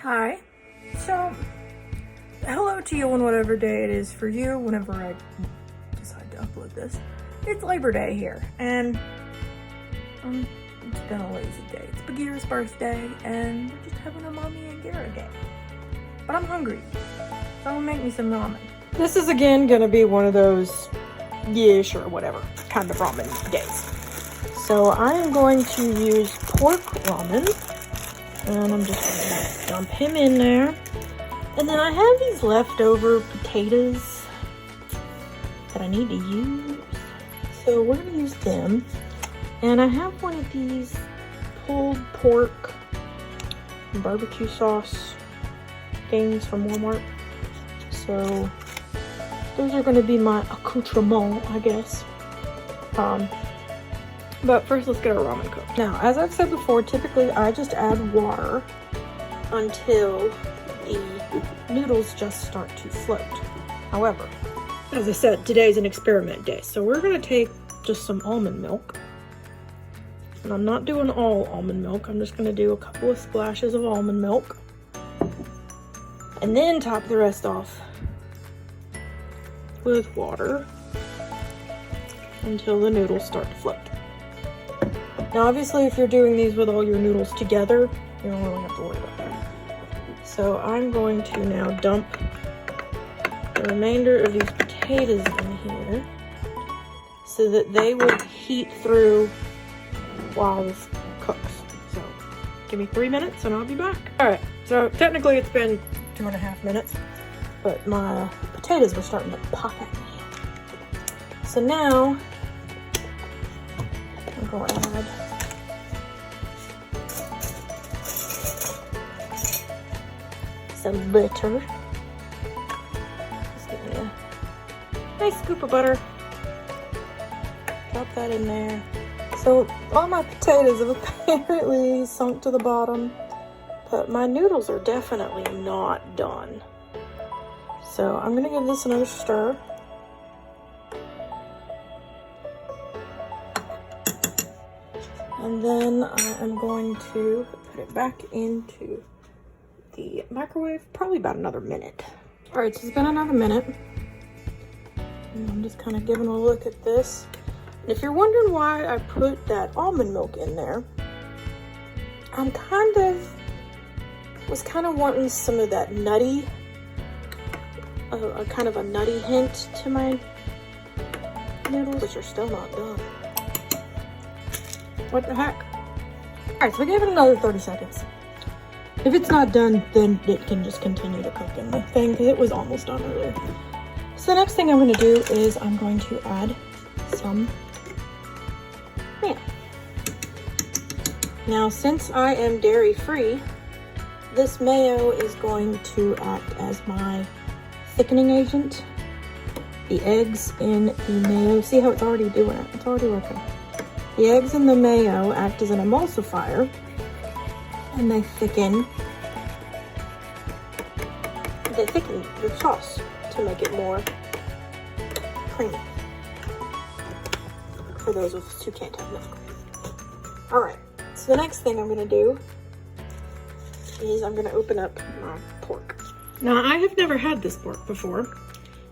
Hi. So, hello to you on whatever day it is for you, whenever I decide to upload this. It's Labor Day here, and it's been a lazy day. It's Bagheera's birthday, and we're just having a Mommy and Gara day. But I'm hungry, so I'm gonna make me some ramen. This is again gonna be one of those, yeah, sure, whatever, kind of ramen days. So I am going to use pork ramen. And I'm just gonna dump him in there. And then I have these leftover potatoes that I need to use. So we're gonna use them. And I have one of these pulled pork barbecue sauce things from Walmart. So those are gonna be my accoutrement, I guess. But first, let's get our ramen cooked. Now, as I've said before, typically I just add water until the noodles just start to float. However, as I said, today's an experiment day. So we're gonna take just some almond milk. And I'm not doing all almond milk. I'm just gonna do a couple of splashes of almond milk. And then top the rest off with water until the noodles start to float. Now, obviously, if you're doing these with all your noodles together, you don't really have to worry about that. So I'm going to now dump the remainder of these potatoes in here so that they will heat through while this cooks. So give me 3 minutes and I'll be back. All right, so technically it's been 2.5 minutes, but my potatoes were starting to pop at me. So now I'm going to add some butter. Just give me a nice scoop of butter. Drop that in there. So all my potatoes have apparently sunk to the bottom, but my noodles are definitely not done. So I'm gonna give this another stir. And then I am going to put it back into the microwave, probably about another minute. All right, so it's been another minute. And I'm just kind of giving a look at this. And if you're wondering why I put that almond milk in there, I'm was kind of wanting some of that nutty, kind of a nutty hint to my noodles, which are still not done. What the heck? All right, so I gave it another 30 seconds. If it's not done, then it can just continue to cook in the thing because it was almost done earlier. So the next thing I'm going to do is I'm going to add some mayo. Now, since I am dairy free, this mayo is going to act as my thickening agent. The eggs in the mayo, see how it's already doing it? It's already working. The eggs in the mayo act as an emulsifier, and they thicken the sauce to make it more creamy. For those of us who can't have milk. All right, so the next thing I'm gonna do is I'm gonna open up my pork. Now, I have never had this pork before,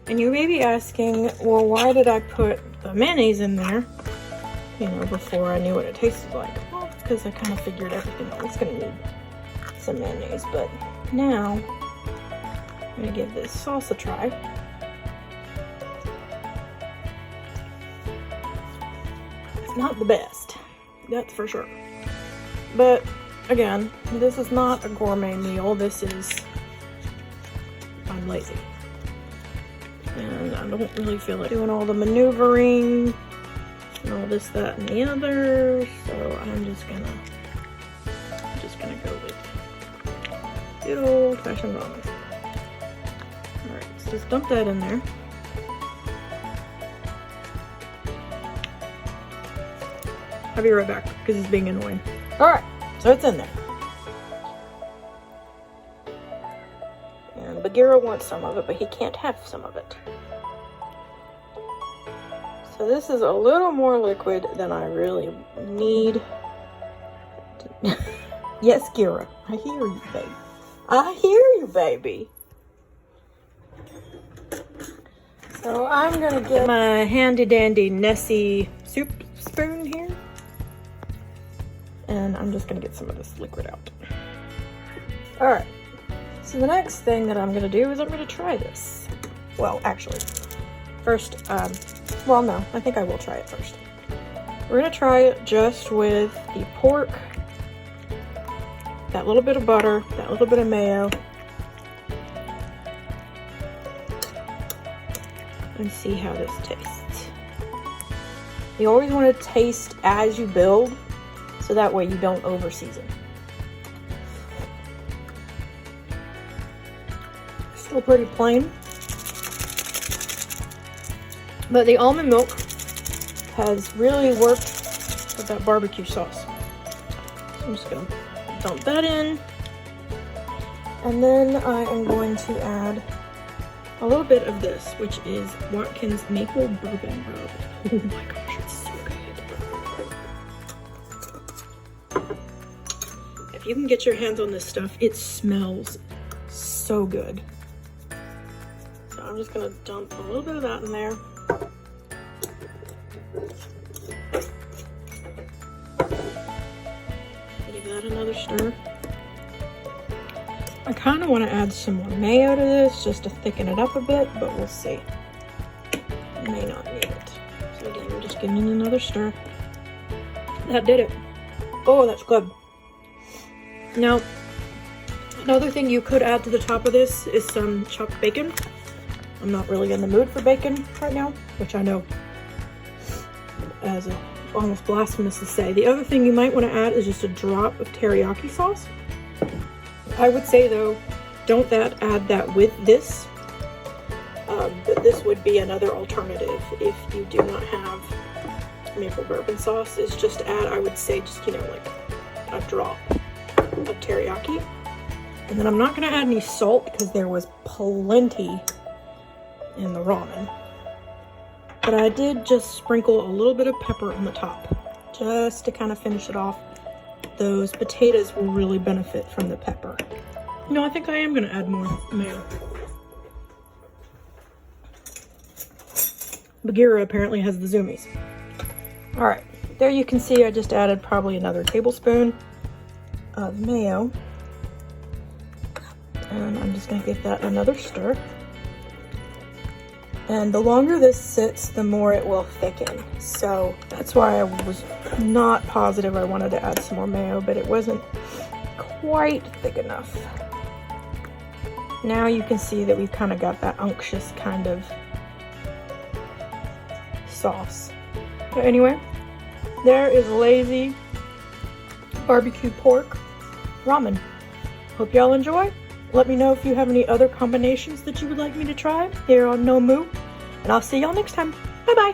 and you may be asking, well, why did I put the mayonnaise in there, you know, before I knew what it tasted like? Well, it's because I kind of figured everything else was gonna need some mayonnaise, but now I'm gonna give this sauce a try. It's not the best, that's for sure. But again, this is not a gourmet meal. This is, I'm lazy. And I don't really feel like doing all the maneuvering and all this, that, and the other. So I'm just gonna go with good old-fashioned ramen. Alright, so just dump that in there. I'll be right back because it's being annoying. Alright, so it's in there. And Bagheera wants some of it, but he can't have some of it. So this is a little more liquid than I really need. Yes, Gara, I hear you, babe. I hear you, baby. So I'm gonna get my handy dandy Nessie soup spoon here. And I'm just gonna get some of this liquid out. All right, so the next thing that I'm gonna do is I'm gonna try this. Well, actually, first, well, no, I think I will try it first. We're gonna try it just with the pork, that little bit of butter, that little bit of mayo, and see how this tastes. You always want to taste as you build, so that way you don't over season. Still pretty plain, but the almond milk has really worked with that barbecue sauce. So I'm just gonna dump that in, and then I am going to add a little bit of this, which is Watkins Maple Bourbon Rub. Oh my gosh, it's so good. If you can get your hands on this stuff, it smells so good. So I'm just gonna dump a little bit of that in there. Give that another stir. I kind of want to add some more mayo to this just to thicken it up a bit, but we'll see. May not need it. So again, we're just giving it another stir. That did it. Oh, that's good. Now, another thing you could add to the top of this is some chopped bacon. I'm not really in the mood for bacon right now, which I know is almost blasphemous to say. The other thing you might want to add is just a drop of teriyaki sauce. I would say though, don't add that with this, but this would be another alternative if you do not have maple bourbon sauce, is just add, I would say, just, you know, like a drop of teriyaki. And then I'm not going to add any salt because there was plenty in the ramen. But I did just sprinkle a little bit of pepper on the top, just to kind of finish it off. Those potatoes will really benefit from the pepper. No, I think I am going to add more mayo. Bagheera apparently has the zoomies. All right, there you can see I just added probably another tablespoon of mayo. And I'm just going to give that another stir. And the longer this sits, the more it will thicken. So that's why I was not positive I wanted to add some more mayo, but it wasn't quite thick enough. Now you can see that we've kind of got that unctuous kind of sauce. But anyway, there is lazy barbecue pork ramen. Hope y'all enjoy. Let me know if you have any other combinations that you would like me to try here on No Moo. And I'll see y'all next time. Bye-bye.